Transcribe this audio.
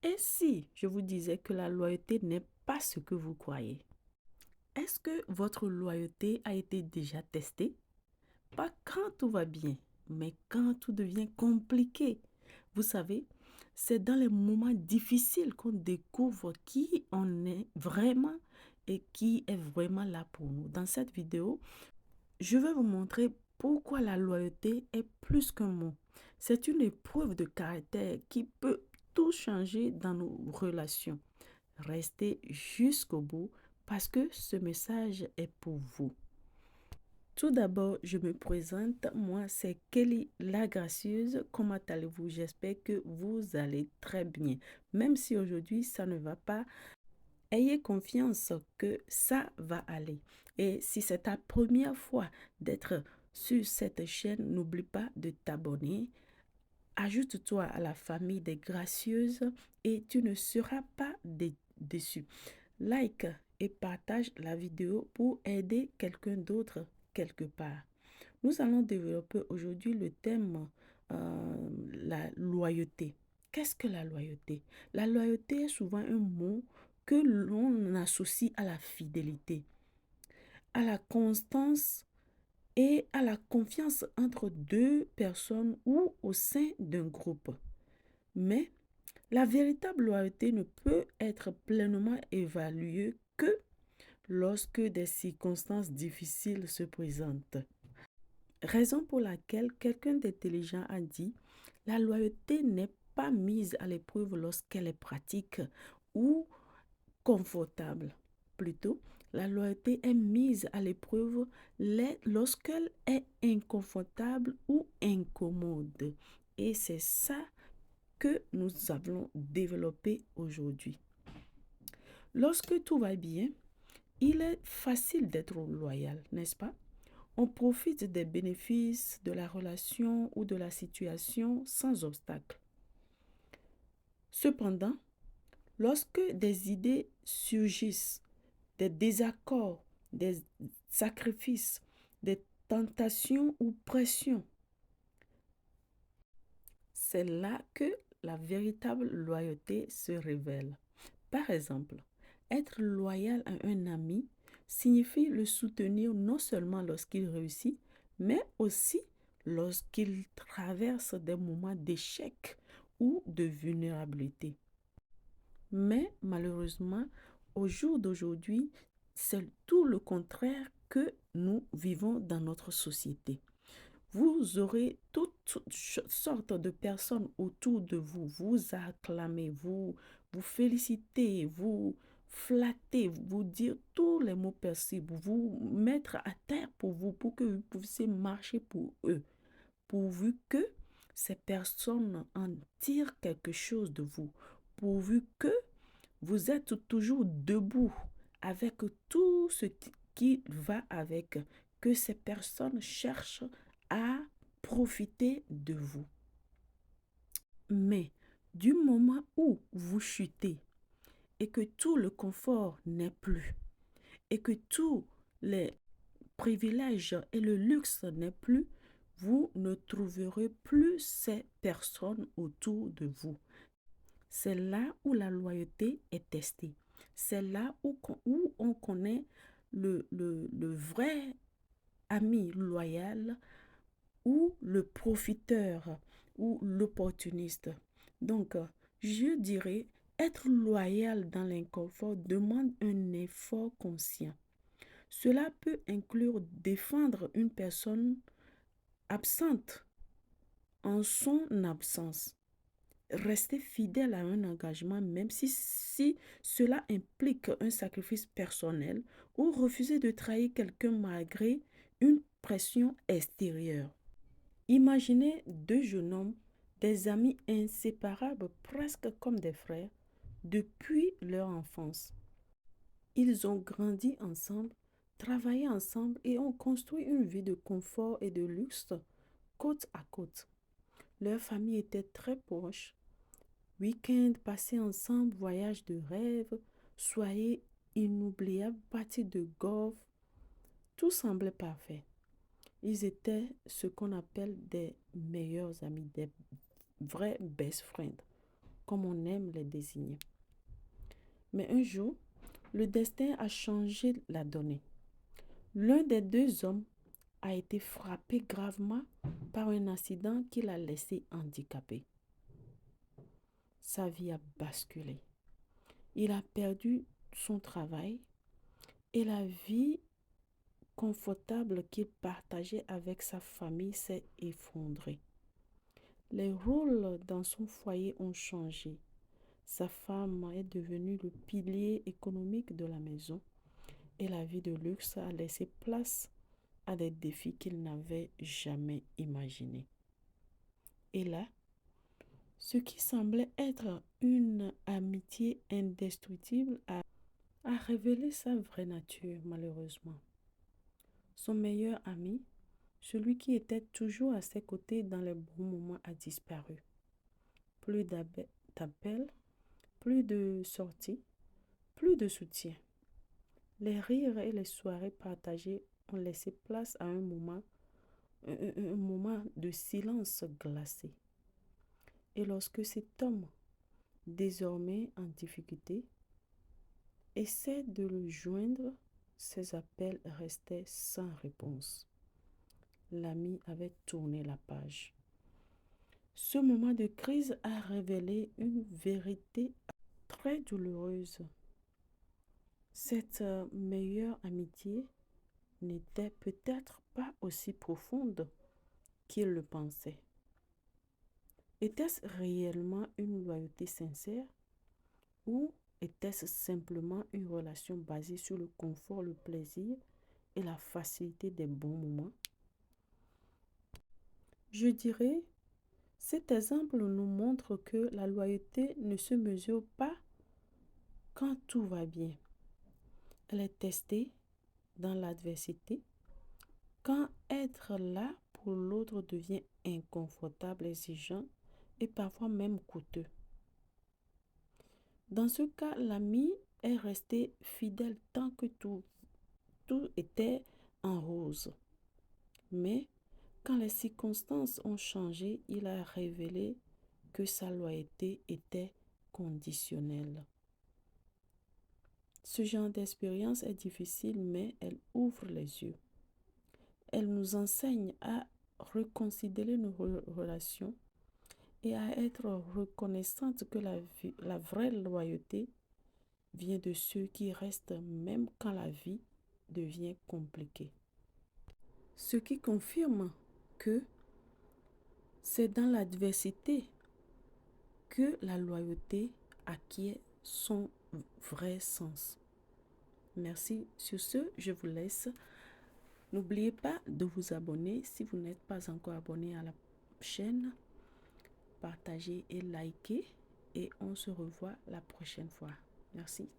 Et si je vous disais que la loyauté n'est pas ce que vous croyez? Est-ce que votre loyauté a été déjà testée? Pas quand tout va bien, mais quand tout devient compliqué. Vous savez, c'est dans les moments difficiles qu'on découvre qui on est vraiment et qui est vraiment là pour nous. Dans cette vidéo, je vais vous montrer pourquoi la loyauté est plus qu'un mot. C'est une épreuve de caractère qui peut tout changer dans nos relations. Restez jusqu'au bout parce que ce message est pour vous. Tout d'abord, je me présente. Moi, c'est Kelly la gracieuse. Comment allez-vous? J'espère que vous allez très bien. Même si aujourd'hui, ça ne va pas, ayez confiance que ça va aller. Et si c'est ta première fois d'être sur cette chaîne, n'oublie pas de t'abonner. Ajoute-toi à la famille des gracieuses et tu ne seras pas déçu. Like et partage la vidéo pour aider quelqu'un d'autre quelque part. Nous allons développer aujourd'hui le thème la loyauté. Qu'est-ce que la loyauté? La loyauté est souvent un mot que l'on associe à la fidélité, à la constance et à la confiance entre deux personnes ou au sein d'un groupe. Mais la véritable loyauté ne peut être pleinement évaluée que lorsque des circonstances difficiles se présentent. Raison pour laquelle quelqu'un d'intelligent a dit, la loyauté n'est pas mise à l'épreuve lorsqu'elle est pratique ou confortable. Plutôt, la loyauté est mise à l'épreuve lorsqu'elle est inconfortable ou incommode. Et c'est ça que nous allons développer aujourd'hui. Lorsque tout va bien, il est facile d'être loyal, n'est-ce pas? On profite des bénéfices de la relation ou de la situation sans obstacle. Cependant, lorsque des idées surgissent, des désaccords, des sacrifices, des tentations ou pressions, c'est là que la véritable loyauté se révèle. Par exemple, être loyal à un ami signifie le soutenir non seulement lorsqu'il réussit, mais aussi lorsqu'il traverse des moments d'échec ou de vulnérabilité. Mais malheureusement, au jour d'aujourd'hui, c'est tout le contraire que nous vivons dans notre société. Vous aurez toutes sortes de personnes autour de vous, vous acclamer, vous féliciter, vous flatter, vous dire tous les mots possibles, vous mettre à terre pour vous, pour que vous puissiez marcher pour eux, pourvu que ces personnes en tirent quelque chose de vous, pourvu que vous êtes toujours debout avec tout ce qui va avec, que ces personnes cherchent à profiter de vous. Mais du moment où vous chutez et que tout le confort n'est plus, et que tous les privilèges et le luxe n'est plus, vous ne trouverez plus ces personnes autour de vous. C'est là où la loyauté est testée. C'est là où on connaît le vrai ami loyal ou le profiteur ou l'opportuniste. Donc, je dirais, être loyal dans l'inconfort demande un effort conscient. Cela peut inclure défendre une personne absente en son absence. Rester fidèle à un engagement, même si cela implique un sacrifice personnel, ou refuser de trahir quelqu'un malgré une pression extérieure. Imaginez deux jeunes hommes, des amis inséparables, presque comme des frères, depuis leur enfance. Ils ont grandi ensemble, travaillé ensemble et ont construit une vie de confort et de luxe côte à côte. Leur famille était très proche. Week-end passés ensemble, voyage de rêve, soirée inoubliable, partie de golf, tout semblait parfait. Ils étaient ce qu'on appelle des meilleurs amis, des vrais best friends. comme on aime les désigner. Mais un jour, le destin a changé la donnée. L'un des deux hommes a été frappé gravement par un accident qui l'a laissé handicapé. Sa vie a basculé. Il a perdu son travail et la vie confortable qu'il partageait avec sa famille s'est effondrée. Les rôles dans son foyer ont changé. Sa femme est devenue le pilier économique de la maison et la vie de luxe a laissé place à des défis qu'il n'avait jamais imaginés. Et là, ce qui semblait être une amitié indestructible a révélé sa vraie nature, malheureusement. Son meilleur ami, celui qui était toujours à ses côtés dans les bons moments, a disparu. Plus d'appels, plus de sorties, plus de soutien. Les rires et les soirées partagées ont laissé place à un moment de silence glacé. Et lorsque cet homme, désormais en difficulté, essaie de le joindre, ses appels restaient sans réponse. L'ami avait tourné la page. Ce moment de crise a révélé une vérité très douloureuse. Cette meilleure amitié n'était peut-être pas aussi profonde qu'il le pensait. Était-ce réellement une loyauté sincère ou était-ce simplement une relation basée sur le confort, le plaisir et la facilité des bons moments? Je dirais, cet exemple nous montre que la loyauté ne se mesure pas quand tout va bien. Elle est testée dans l'adversité, quand être là pour l'autre devient inconfortable, exigeant et parfois même coûteux. Dans ce cas, l'ami est resté fidèle tant que tout était en rose. Mais quand les circonstances ont changé, il a révélé que sa loyauté était conditionnelle. Ce genre d'expérience est difficile, mais elle ouvre les yeux. Elle nous enseigne à reconsidérer nos relations et à être reconnaissante que la vraie loyauté vient de ceux qui restent même quand la vie devient compliquée. Ce qui confirme que c'est dans l'adversité que la loyauté acquiert son vrai sens. Merci. Sur ce, je vous laisse. N'oubliez pas de vous abonner si vous n'êtes pas encore abonné à la chaîne. Partagez et likez et on se revoit la prochaine fois. Merci.